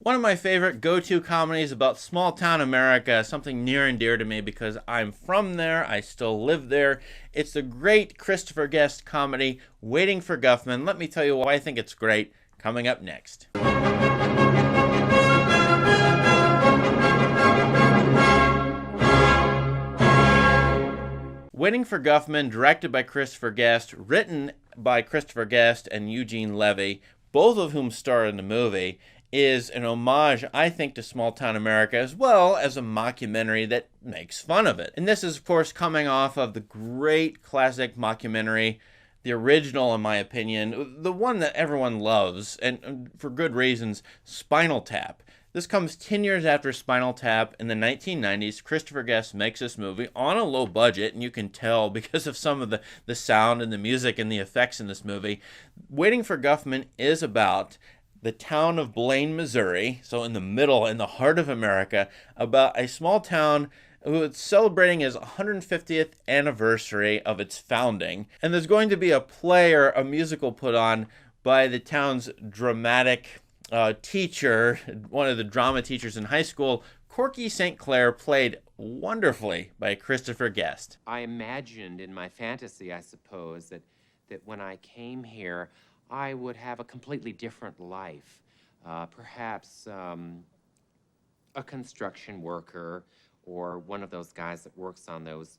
One of my favorite go-to comedies about small-town America, something near and dear to me because I'm from there, I still live there. It's the great Christopher Guest comedy, Waiting for Guffman. Let me tell you why I think it's great, coming up next. Waiting for Guffman, directed by Christopher Guest, written by Christopher Guest and Eugene Levy, both of whom star in the movie, is an homage, I think, to small town America, as well as a mockumentary that makes fun of it. And this is, of course, coming off of the great classic mockumentary, the original, in my opinion, the one that everyone loves, and for good reasons, Spinal Tap. This comes 10 years after Spinal Tap in the 1990s. Christopher Guest makes this movie on a low budget, and you can tell because of some of the sound and the music and the effects in this movie. Waiting for Guffman is about the town of Blaine, Missouri, so in the middle, in the heart of America, about a small town who is celebrating its 150th anniversary of its founding. And there's going to be a play or a musical put on by the town's dramatic teacher, one of the drama teachers in high school, Corky St. Clair, played wonderfully by Christopher Guest. I imagined in my fantasy, I suppose, that when I came here, I would have a completely different life. Perhaps a construction worker or one of those guys that works on those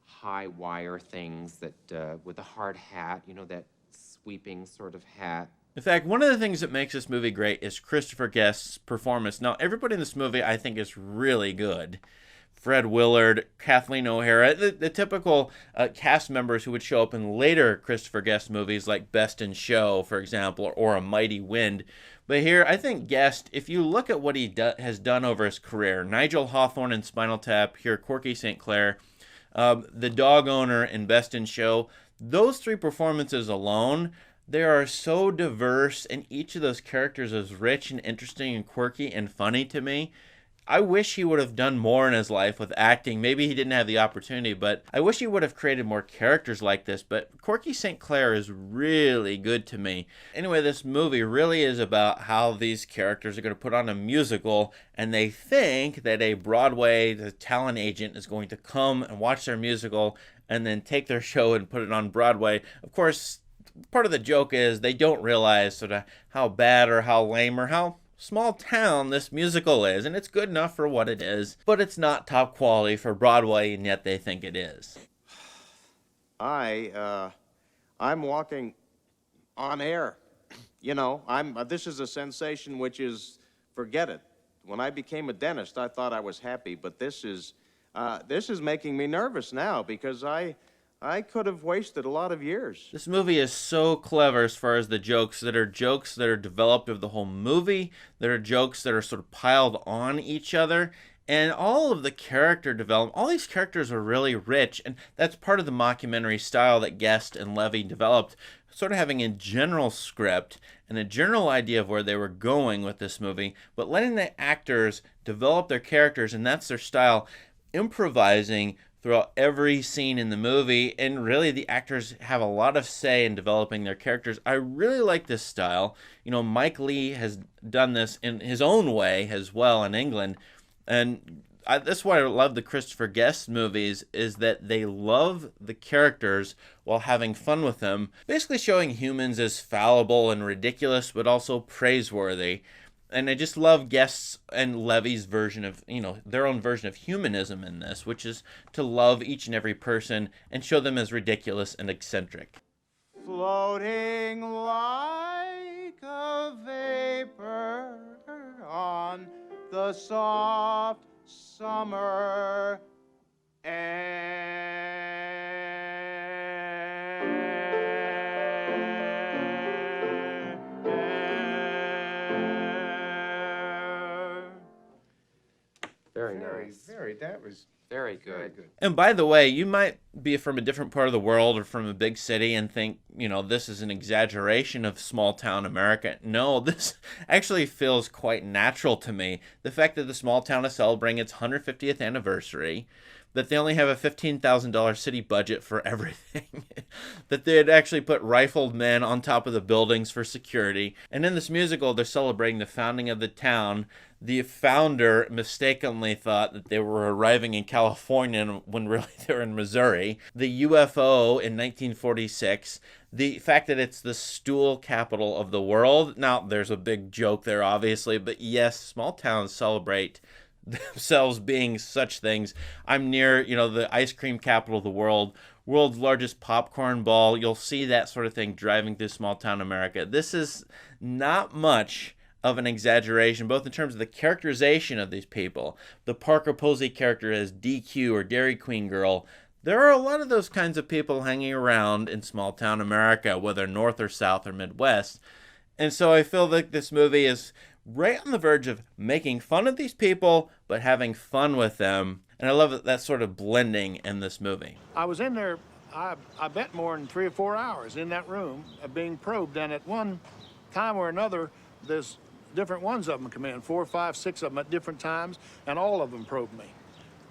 high wire things that with a hard hat, you know, that sweeping sort of hat. In fact, one of the things that makes this movie great is Christopher Guest's performance. Now, everybody in this movie, I think, is really good. Fred Willard, Kathleen O'Hara, the typical cast members who would show up in later Christopher Guest movies like Best in Show, for example, or A Mighty Wind. But here, I think Guest, if you look at what he has done over his career, Nigel Hawthorne in Spinal Tap, here Corky St. Clair, the dog owner in Best in Show, those three performances alone, they are so diverse, and each of those characters is rich and interesting and quirky and funny to me. I wish he would have done more in his life with acting. Maybe he didn't have the opportunity, but I wish he would have created more characters like this. But Corky St. Clair is really good to me. Anyway, this movie really is about how these characters are going to put on a musical, and they think that a Broadway the talent agent is going to come and watch their musical and then take their show and put it on Broadway. Of course, part of the joke is they don't realize sort of how bad or how lame or how small town this musical is, and it's good enough for what it is, but it's not top quality for Broadway, and yet they think it is. I'm walking on air. You know, this is a sensation which is, forget it. When I became a dentist, I thought I was happy, but this is making me nervous now because I could have wasted a lot of years. This movie is so clever as far as the jokes that are developed of the whole movie, that are jokes that are sort of piled on each other, and all of the character development, all these characters are really rich, and that's part of the mockumentary style that Guest and Levy developed, sort of having a general script and a general idea of where they were going with this movie, but letting the actors develop their characters, and that's their style, improvising throughout every scene in the movie, and really the actors have a lot of say in developing their characters. I really like this style. You know, Mike Leigh has done this in his own way as well in England, and that's why I love the Christopher Guest movies, is that they love the characters while having fun with them, basically showing humans as fallible and ridiculous, but also praiseworthy. And I just love Guest's and Levy's version of, their own version of humanism in this, which is to love each and every person and show them as ridiculous and eccentric. Floating like a vapor on the soft summer air. Very nice. That was Very good. And by the way, you might be from a different part of the world or from a big city and think, this is an exaggeration of small town America. No, this actually feels quite natural to me. The fact that the small town is celebrating its 150th anniversary, that they only have a $15,000 city budget for everything, that they had actually put rifled men on top of the buildings for security. And in this musical, they're celebrating the founding of the town. The founder mistakenly thought that they were arriving in California when really they were in Missouri. The UFO in 1946. The fact that it's the stool capital of the world. Now, there's a big joke there, obviously, but yes, small towns celebrate themselves being such things. I'm near, the ice cream capital of the world's largest popcorn ball. You'll see that sort of thing driving through small town America. This is not much of an exaggeration, both in terms of the characterization of these people. The Parker Posey character as DQ or Dairy Queen Girl. There are a lot of those kinds of people hanging around in small town America, whether North or South or Midwest. And so I feel like this movie is right on the verge of making fun of these people, but having fun with them. And I love that sort of blending in this movie. I was in there, I bet more than 3 or 4 hours in that room being probed. And at one time or another, there's different ones of them come in, 4, 5, 6 of them at different times, and all of them probed me.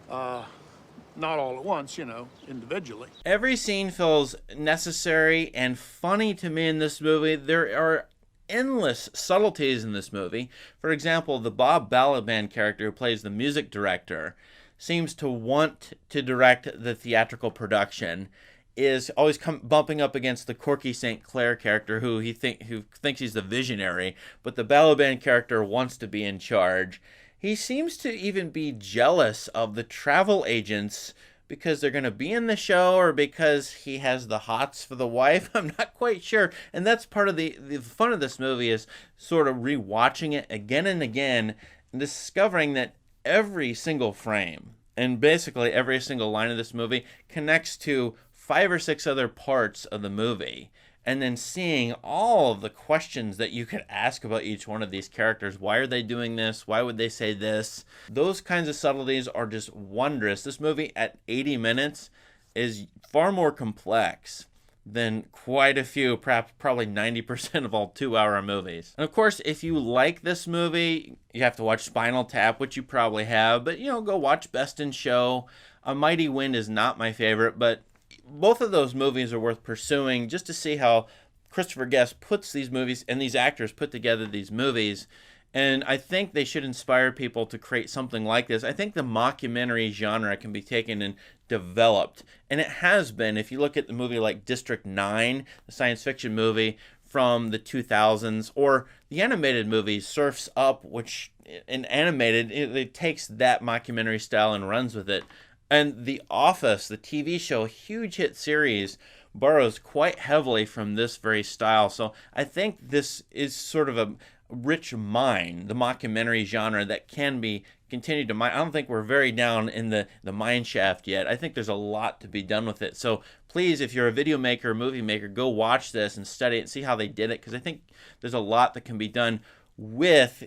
Not all at once, individually. Every scene feels necessary and funny to me in this movie. There are endless subtleties in this movie. For example, the Bob Balaban character who plays the music director seems to want to direct the theatrical production, is always bumping up against the Corky St. Clair character who thinks he's the visionary, but the Balaban character wants to be in charge. He seems to even be jealous of the travel agents because they're going to be in the show or because he has the hots for the wife. I'm not quite sure. And that's part of the fun of this movie, is sort of rewatching it again and again and discovering that every single frame and basically every single line of this movie connects to 5 or 6 other parts of the movie. And then seeing all of the questions that you could ask about each one of these characters. Why are they doing this? Why would they say this? Those kinds of subtleties are just wondrous. This movie at 80 minutes is far more complex than quite a few, perhaps probably 90% of all 2-hour movies. And of course, if you like this movie, you have to watch Spinal Tap, which you probably have. But, go watch Best in Show. A Mighty Wind is not my favorite, but both of those movies are worth pursuing just to see how Christopher Guest puts these movies and these actors put together these movies. And I think they should inspire people to create something like this. I think the mockumentary genre can be taken and developed. And it has been. If you look at the movie like District 9, the science fiction movie from the 2000s, or the animated movie Surf's Up, which in animated, it takes that mockumentary style and runs with it. And The Office, the TV show, huge hit series, borrows quite heavily from this very style. So I think this is sort of a rich mine, the mockumentary genre, that can be continued to mine. I don't think we're very down in the mine shaft yet. I think there's a lot to be done with it. So please, if you're a video maker or movie maker, go watch this and study it and see how they did it, because I think there's a lot that can be done with,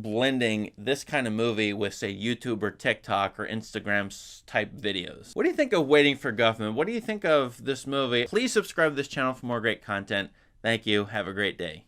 blending this kind of movie with, say, YouTube or TikTok or Instagram type videos. What do you think of Waiting for Guffman? What do you think of this movie? Please subscribe to this channel for more great content. Thank you. Have a great day.